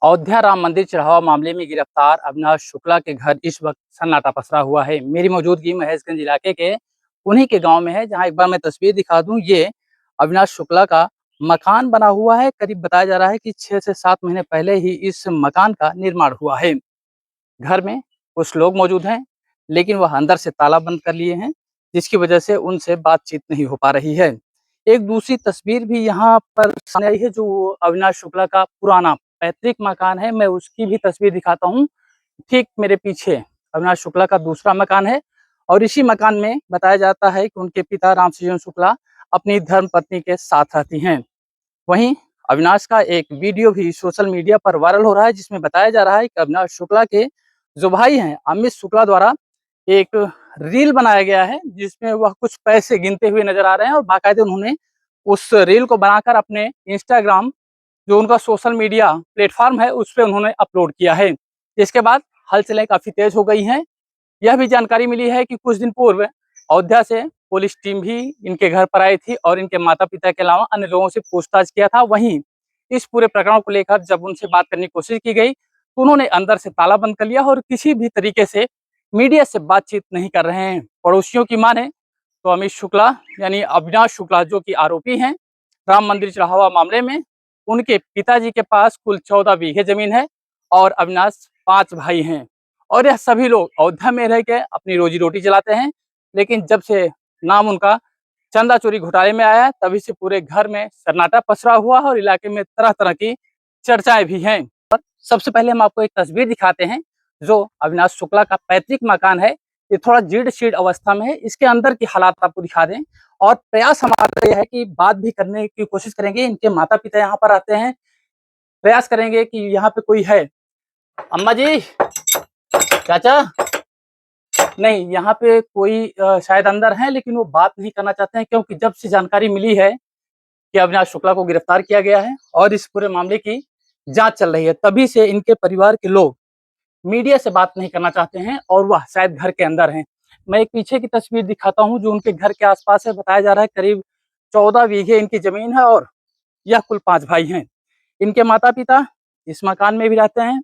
अयोध्या राम मंदिर चढ़ावा मामले में गिरफ्तार अविनाश शुक्ला के घर इस वक्त सन्नाटा पसरा हुआ है। मेरी मौजूदगी महेशगंज इलाके के उन्हीं के गांव में है, जहां एक बार मैं तस्वीर दिखा दूं। ये अविनाश शुक्ला का मकान बना हुआ है। करीब बताया जा रहा है कि 6 से 7 महीने पहले ही इस मकान का निर्माण हुआ है। घर में कुछ लोग मौजूद हैं, लेकिन वह अंदर से ताला बंद कर लिए हैं, जिसकी वजह से उनसे बातचीत नहीं हो पा रही है। एक दूसरी तस्वीर भी यहाँ पर सामने आई है, जो अविनाश शुक्ला का पुराना पैतृक मकान है। मैं उसकी भी तस्वीर दिखाता हूँ। ठीक मेरे पीछे अविनाश शुक्ला का दूसरा मकान है, और इसी मकान में बताया जाता है कि उनके पिता रामसृजन शुक्ला अपनी धर्म पत्नी के साथ रहती हैं। वहीं अविनाश का एक वीडियो भी सोशल मीडिया पर वायरल हो रहा है, जिसमें बताया जा रहा है कि अविनाश शुक्ला के जो भाई हैं अमित शुक्ला द्वारा एक रील बनाया गया है, जिसमें वह कुछ पैसे गिनते हुए नजर आ रहे हैं, और बाकायदे उन्होंने उस रील को बनाकर अपने इंस्टाग्राम, जो उनका सोशल मीडिया प्लेटफॉर्म है, उस पर उन्होंने अपलोड किया है। इसके बाद हलचलें काफी तेज हो गई हैं। यह भी जानकारी मिली है कि कुछ दिन पूर्व अयोध्या से पुलिस टीम भी इनके घर पर आई थी, और इनके माता पिता के अलावा अन्य लोगों से पूछताछ किया था। वहीं इस पूरे प्रकरण को लेकर जब उनसे बात करने की कोशिश की गई, तो उन्होंने अंदर से ताला बंद कर लिया और किसी भी तरीके से मीडिया से बातचीत नहीं कर रहे हैं। पड़ोसियों की माने तो अमित शुक्ला यानी अविनाश शुक्ला, जो कि आरोपी हैं राम मंदिर चढ़ावा मामले में, उनके पिताजी के पास कुल 14 बीघे जमीन है, और अविनाश 5 भाई हैं। और यह सभी लोग अयोध्या में रह के अपनी रोजी रोटी चलाते हैं। लेकिन जब से नाम उनका चंदा चोरी घोटाले में आया है, तभी से पूरे घर में सन्नाटा पसरा हुआ है, और इलाके में तरह तरह की चर्चाएं भी हैं। सबसे पहले हम आपको एक तस्वीर दिखाते हैं, जो अविनाश शुक्ला का पैतृक मकान है। ये थोड़ा जीर्ण शीर्ण अवस्था में है। इसके अंदर की हालात आपको दिखा दें, और प्रयास हमारा यह है कि बात भी करने की कोशिश करेंगे। इनके माता पिता यहाँ पर आते हैं, प्रयास करेंगे कि यहाँ पे कोई है। अम्मा जी, चाचा, नहीं, यहाँ पे कोई शायद अंदर है, लेकिन वो बात नहीं करना चाहते हैं, क्योंकि जब से जानकारी मिली है कि अविनाश शुक्ला को गिरफ्तार किया गया है और इस पूरे मामले की जांच चल रही है, तभी से इनके परिवार के लोग मीडिया से बात नहीं करना चाहते हैं, और वह शायद घर के अंदर हैं। मैं एक पीछे की तस्वीर दिखाता हूँ, जो उनके घर के आसपास है। बताया जा रहा है करीब 14 बीघे इनकी जमीन है, और यह कुल 5 भाई हैं। इनके माता पिता इस मकान में भी रहते हैं,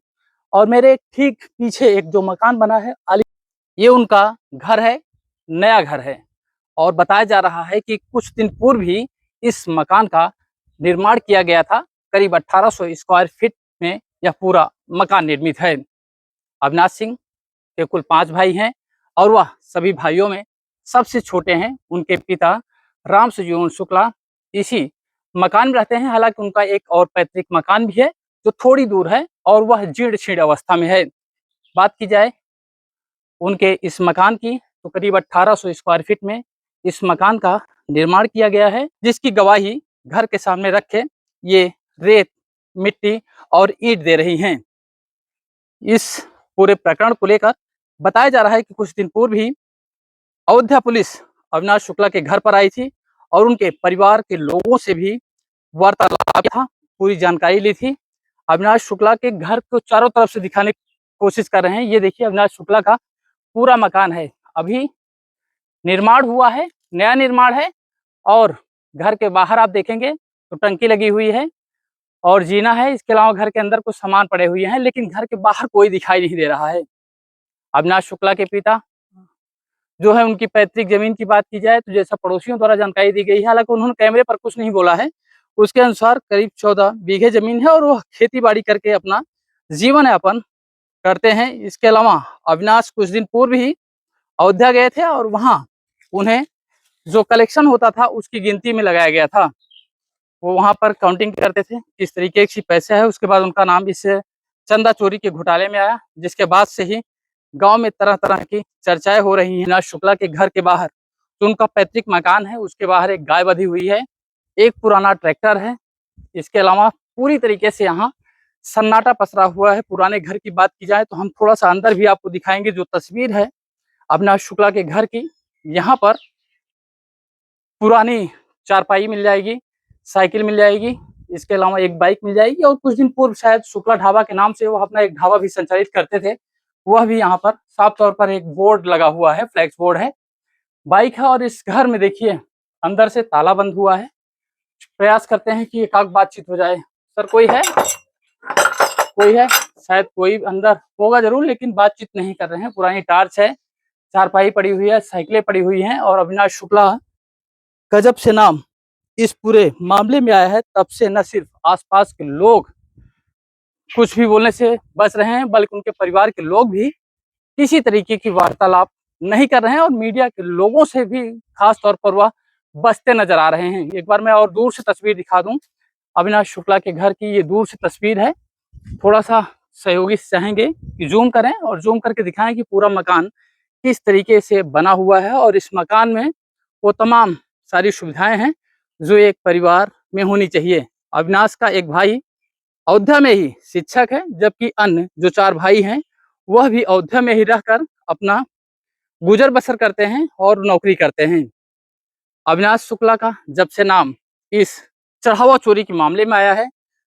और मेरे ठीक पीछे एक जो मकान बना है ये उनका घर है, नया घर है। और बताया जा रहा है कि कुछ दिन पूर्व ही इस मकान का निर्माण किया गया था। करीब 1800 स्क्वायर फीट में यह पूरा मकान निर्मित है। अविनाश सिंह के कुल 5 भाई हैं, और वह सभी भाइयों में सबसे छोटे हैं। उनके पिता रामसृजन शुक्ला इसी मकान में रहते हैं। हालांकि उनका एक और पैतृक मकान भी है, जो थोड़ी दूर है, और वह जीर्ण शीर्ण अवस्था में है। बात की जाए उनके इस मकान की, तो करीब 1800 स्क्वायर फीट में इस मकान का निर्माण किया गया है, जिसकी गवाही घर के सामने रखे ये रेत, मिट्टी और ईंट दे रही हैं। इस पूरे प्रकरण को लेकर बताया जा रहा है कि कुछ दिन पूर्व ही अयोध्या पुलिस अविनाश शुक्ला के घर पर आई थी, और उनके परिवार के लोगों से भी वार्तालाप था, पूरी जानकारी ली थी। अविनाश शुक्ला के घर को चारों तरफ से दिखाने की कोशिश कर रहे हैं। ये देखिए, अविनाश शुक्ला का पूरा मकान है, अभी निर्माण हुआ है, नया निर्माण है। और घर के बाहर आप देखेंगे तो टंकी लगी हुई है और जीना है। इसके अलावा घर के अंदर कुछ सामान पड़े हुए हैं, लेकिन घर के बाहर कोई दिखाई नहीं दे रहा है। अविनाश शुक्ला के पिता जो है, उनकी पैतृक जमीन की बात की जाए, तो जैसा पड़ोसियों द्वारा जानकारी दी गई है, हालांकि उन्होंने कैमरे पर कुछ नहीं बोला है, उसके अनुसार करीब 14 बीघे जमीन है, और वह खेती बाड़ी करके अपना जीवन यापन करते हैं। इसके अलावा अविनाश कुछ दिन पूर्व ही अयोध्या गए थे, और वहां उन्हें जो कलेक्शन होता था उसकी गिनती में लगाया गया था। वो वहां पर काउंटिंग करते थे किस तरीके की पैसा है। उसके बाद उनका नाम इस चंदा चोरी के घोटाले में आया, जिसके बाद से ही गांव में तरह तरह की चर्चाएं हो रही हैं। अविनाश शुक्ला के घर के बाहर जो उनका पैतृक मकान है, उसके बाहर एक गाय बंधी हुई है, एक पुराना ट्रैक्टर है। इसके अलावा पूरी तरीके से यहाँ सन्नाटा पसरा हुआ है। पुराने घर की बात की जाए तो हम थोड़ा सा अंदर भी आपको दिखाएंगे। जो तस्वीर है अविनाश शुक्ला के घर की, यहाँ पर पुरानी चारपाई मिल जाएगी, साइकिल मिल जाएगी, इसके अलावा एक बाइक मिल जाएगी। और कुछ दिन पूर्व शायद शुक्ला ढाबा के नाम से वो अपना एक ढाबा भी संचालित करते थे, वह भी यहाँ पर साफ तौर पर एक बोर्ड लगा हुआ है, फ्लैक्स बोर्ड है, बाइक है। और इस घर में देखिए अंदर से ताला बंद हुआ है। प्रयास करते हैं कि एकाक बातचीत हो जाए। सर, कोई है? कोई है, शायद कोई अंदर होगा जरूर, लेकिन बातचीत नहीं कर रहे हैं। पुरानी टार्च है, चारपाई पड़ी हुई है, साइकिलें पड़ी हुई हैं और अविनाश शुक्ला का जब से नाम इस पूरे मामले में आया है, तब से न सिर्फ आसपास के लोग कुछ भी बोलने से बच रहे हैं, बल्कि उनके परिवार के लोग भी किसी तरीके की वार्तालाप नहीं कर रहे हैं और मीडिया के लोगों से भी खास तौर पर वह बचते नजर आ रहे हैं। एक बार मैं और दूर से तस्वीर दिखा दूं, अविनाश शुक्ला के घर की ये दूर से तस्वीर है। थोड़ा सा सहयोगी चाहेंगे कि जूम करें और जूम करके दिखाएं कि पूरा मकान किस तरीके से बना हुआ है और इस मकान में वो तमाम सारी सुविधाएं हैं जो एक परिवार में होनी चाहिए। अविनाश का एक भाई अयोध्या में ही शिक्षक है, जबकि अन्य जो 4 भाई हैं वह भी अयोध्या में ही रहकर अपना गुजर बसर करते हैं और नौकरी करते हैं। अविनाश शुक्ला का जब से नाम इस चढ़ावा चोरी के मामले में आया है,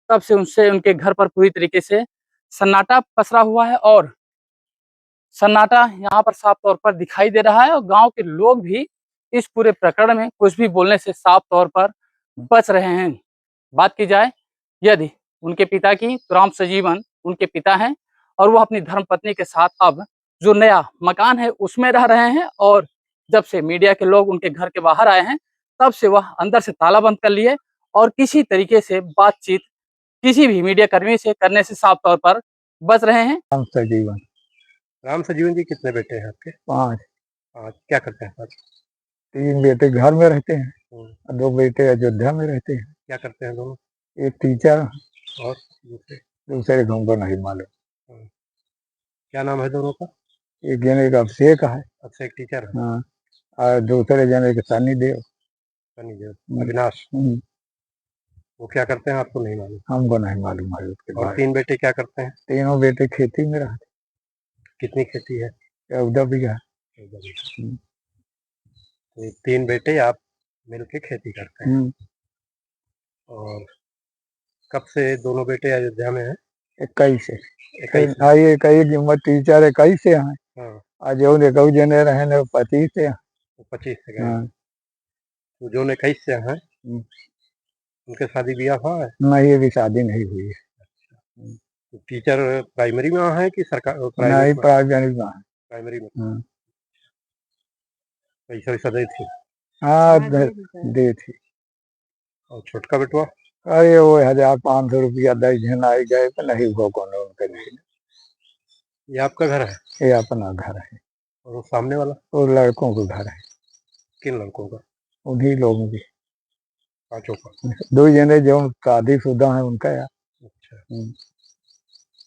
तब से उनसे उनके घर पर पूरी तरीके से सन्नाटा पसरा हुआ है और सन्नाटा यहाँ पर साफ तौर पर दिखाई दे रहा है और गांव के लोग भी इस पूरे प्रकरण में कुछ भी बोलने से साफ तौर पर बच रहे हैं। बात की जाए यदि उनके पिता की, तो राम सजीवन उनके पिता हैं और वह अपनी धर्मपत्नी के साथ अब जो नया मकान है उसमें रह रहे हैं और जब से मीडिया के लोग उनके घर के बाहर आए हैं, तब से वह अंदर से ताला बंद कर लिए और किसी तरीके से बातचीत किसी भी मीडिया कर्मी से करने से साफ तौर पर बच रहे हैं। राम सजीवन जी कितने बेटे हैं आपके? 5। 5। क्या करते हैं सर? 3 बेटे घर में रहते हैं और 2 बेटे अयोध्या में रहते हैं। क्या करते हैं दोनों? एक टीचर और दूसरे हमको नहीं मालूम। क्या नाम है दोनों का? एक जने का अभिषेक है। अभिषेक टीचर है। हाँ, और दूसरे जने का सनी देव। अविनाश वो क्या करते हैं आपको नहीं मालूम? हमको नहीं मालूम है उसके और 3 बेटे क्या करते हैं? तीनों बेटे खेती में रहते। कितनी खेती है? 14 बीघा। तो 3 बेटे आप मिलके खेती करते हैं। और कब से दोनों बेटे अयोध्या में हैं? 21 से। 21 उम्र टीचर 21 से है। आज जो 21 जने रहे ने 25 से। 25 से गए। तो जो 21 से हैं उनके शादी ब्याह हुआ है? नहीं, अभी शादी नहीं हुई है। तो टीचर प्राइमरी में है कि सरकार? नहीं, प्राइमरी में। प्राइमरी में। पैसा वैसा दे थी? हाँ, दे थी। और छोटका बेटवा? अरे वो 1500 रुपया 10 जन आई गए तो नहीं हो कौन उनके नहीं। ये आपका घर है? ये अपना घर है। और वो सामने वाला? वो लड़कों का घर है। किन लड़कों का? उन्हीं लोगों की। 5 का? 2 जने जो शादीशुदा है उनका यार। अच्छा।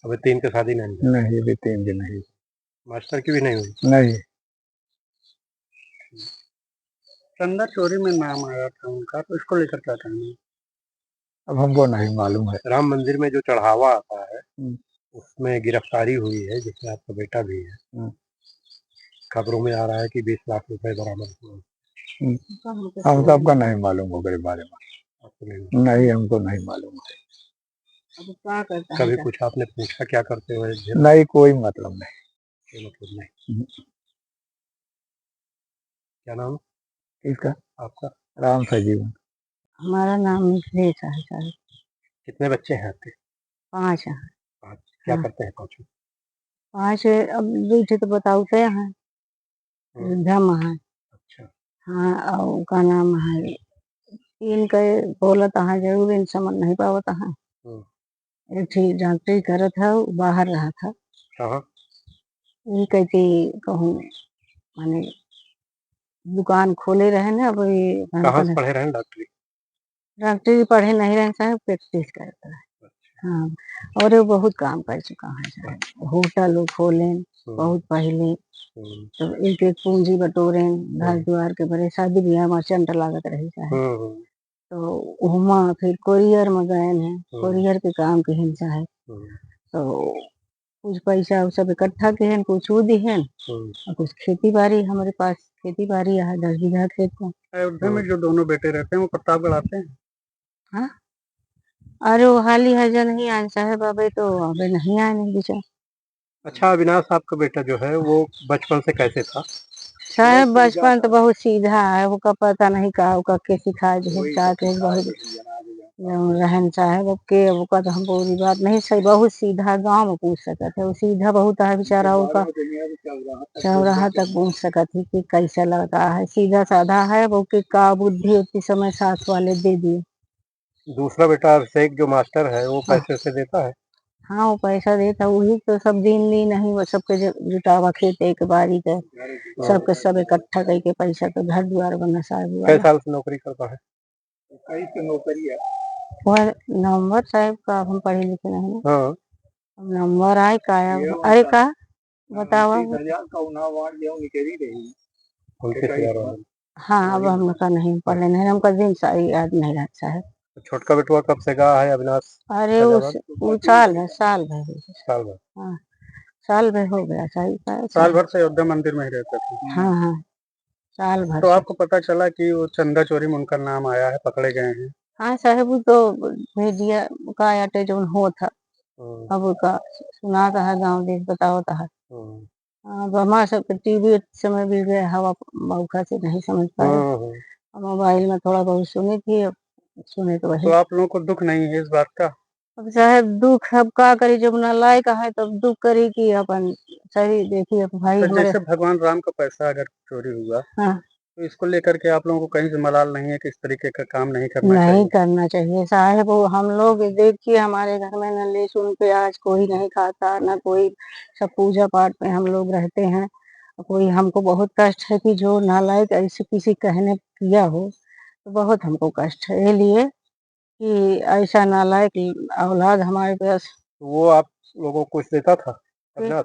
अबे 3 की शादी नहीं? नहीं, अभी 3 की नहीं। मास्टर की भी नहीं हुई? नहीं। चंदा चोरी में नाम आया था उनका, तो इसको लेकर क्या कहना है? अब हमको नहीं मालूम है। राम मंदिर में जो चढ़ावा आता है उसमें गिरफ्तारी हुई है, जिसमें आपका बेटा भी है। खबरों में आ रहा है कि 20 लाख रुपए बरामद हुए। हम सबका नहीं मालूम हो गए बारे में। नहीं, हमको नहीं मालूम है। अब क्या करता है? कभी कुछ आपने पूछा क्या करते हुए? नहीं, कोई मतलब नहीं। कोई मतलब नहीं। क्या नाम इसका? आपका? राम सजीवन। हमारा नाम मिथिलेश है सर। कितने बच्चे हैं आपके? 5 हैं। 5। क्या करते हैं 5? 5 अब 2 ठे तो बताउते हैं, अयोध्या में है। अच्छा। हाँ, और उनका नाम है 3 के बोलत है, जरूर इन समझ नहीं पावत है। एक ठी डॉक्टरी करत है, बाहर रहा था। कहाँ? ये कहती कहूँ माने दुकान खोले रहे ना। अब ये कहाँ से पढ़े रहे डॉक्टरी? डॉक्टरी पढ़े नहीं रहे साहब, प्रैक्टिस करता है। हाँ, और वो बहुत काम कर चुका है साहब। होटल खोले बहुत पहले, तो एक एक पूंजी बटोरे, घर द्वार के बड़े शादी ब्याह में चंट लागत रही चाहे। तो उमा फिर कोरियर में गए हैं, कोरियर के काम के हिंसा है। तो कुछ पैसा सब इकट्ठा के हैं, कुछ वो दी हैं और कुछ खेती बाड़ी। हमारे पास खेती बाड़ी है 10 बीघा खेत में। अयोध्या में जो दोनों बेटे रहते हैं वो प्रतापगढ़ आते हैं? हाँ, अरे वो हाल ही है जो नहीं आए साहब, अबे तो अबे नहीं आए नहीं बेचा। अच्छा, अविनाश आपका बेटा जो है वो बचपन से कैसे था? साहब बचपन तो बहुत सीधा है, वो का पता नहीं का के सिखाए बहुत। जौन रहन साहब अब के अब ओका तो हम पूरी बात नहीं सही बहुत सीधा गाँव में पूछ सकत है वो सीधा बहुत है बेचारा ओका चौराहा तक पूछ सकत है कि कैसा लड़का है सीधा साधा है वो के का बुद्धि उतनी समय साथ वाले दे दिए। दूसरा बेटा अभिषेक जो मास्टर है वो हाँ। पैसे से देता है? हाँ वो पैसा देता वही तो सब दिन ली नहीं वो सबके जुटावा खेते के बारी के सबके सब इकट्ठा करके पैसा के घर द्वार बना साहब कई वाला साल से नौकरी करता है? वह नवंबर साहब का हम पढ़े लिखे नहीं ना। हाँ। अब नंबर आए का अरे का बतावा उनके सिवाय वाला। हाँ अब हम का नहीं पढ़े नहीं हमका दिन सारी याद नहीं रहता है। छोटका बेटुआ कब से गया है अविनाश? अरे वो साल भर साल भर। हाँ साल भर हो गया साल का साल भर से अयोध्या मंदिर में ही रहता था। हाँ हाँ साल भर तो से। आपको पता चला कि वो चंदा चोरी में उनका नाम आया है, पकड़े गए हैं? हाँ साहब वो तो मीडिया का आटे जो हो था अब का सुनाता है गांव देश बताता है। अब हमारा सबके टीवी समय भी गया हवा मौका से नहीं समझ पाए अब मोबाइल में थोड़ा बहुत सुनी थी अब सुने तो तो वही। आप लोगों को दुख नहीं है इस बात का? अब साहब दुख अब का करी जब नालायक है तब दुख करी कि अपन सही देखिए अब भाई तो हमारे। जैसे भगवान राम का पैसा अगर चोरी हुआ हाँ तो इसको लेकर के आप लोगों को कहीं से मलाल नहीं है कि इस तरीके का काम नहीं करना नहीं चाहिए? करना चाहिए साहब वो हम लोग देखिए हमारे घर में न लहसुन प्याज कोई नहीं खाता न कोई सब पूजा पाठ में हम लोग रहते हैं कोई हमको बहुत कष्ट है कि जो नालायक ऐसे किसी कहने किया हो तो बहुत हमको कष्ट है ये लिए कि ऐसा नालायक औलाद हमारे पास तो वो आप लोगों को कुछ देता था अविनाश?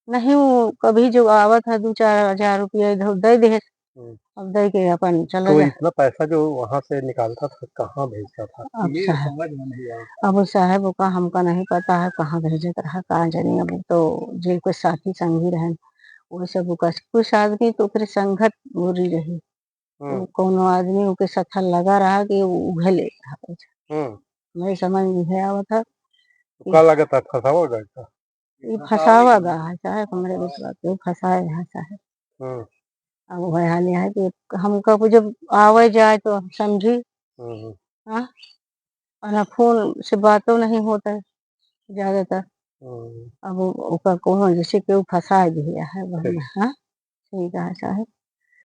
नहीं वो कभी जो आवत है 2-4 हजार रुपया इधर दे दे अब दे के अपन चला तो जा। इतना पैसा जो वहां से निकालता था कहाँ भेजता था? अब साहब अब साहब का हमका नहीं पता है कहाँ भेजत रहा कहाँ जानी अब तो जे कोई साथी संगी रहन वो सब कुछ आदमी तो फिर संगत बुरी रही तो कोनो आदमी ओके सथल लगा रहा कि उहे ले रहा पैसा नहीं समझ नहीं आवत था तो का लगा था फंसावा गया था? ये फसावा गा है साहब हमरे विश्वास के फसाए है साहब। अब वह हाल है कि हमका जब आवे जाए तो हम समझी हाँ और ना फोन से बातों नहीं होता है ज्यादातर अब ओका कोनो जैसे केहू फंसा दिया है वही हाँ ठीक है साहब।